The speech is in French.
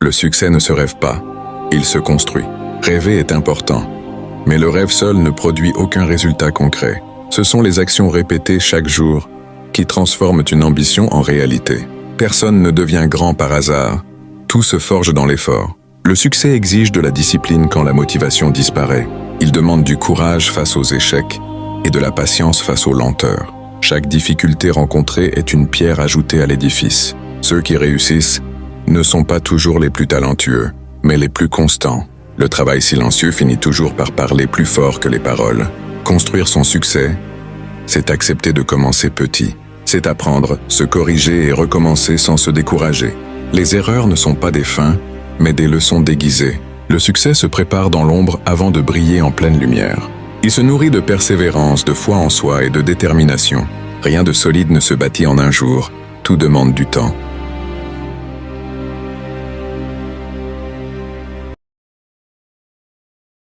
Le succès ne se rêve pas, il se construit. Rêver est important, mais le rêve seul ne produit aucun résultat concret. Ce sont les actions répétées chaque jour qui transforment une ambition en réalité. Personne ne devient grand par hasard, tout se forge dans l'effort. Le succès exige de la discipline quand la motivation disparaît. Il demande du courage face aux échecs et de la patience face aux lenteurs. Chaque difficulté rencontrée est une pierre ajoutée à l'édifice. Ceux qui réussissent ne sont pas toujours les plus talentueux, mais les plus constants. Le travail silencieux finit toujours par parler plus fort que les paroles. Construire son succès, c'est accepter de commencer petit. C'est apprendre, se corriger et recommencer sans se décourager. Les erreurs ne sont pas des fins, mais des leçons déguisées. Le succès se prépare dans l'ombre avant de briller en pleine lumière. Il se nourrit de persévérance, de foi en soi et de détermination. Rien de solide ne se bâtit en un jour, tout demande du temps.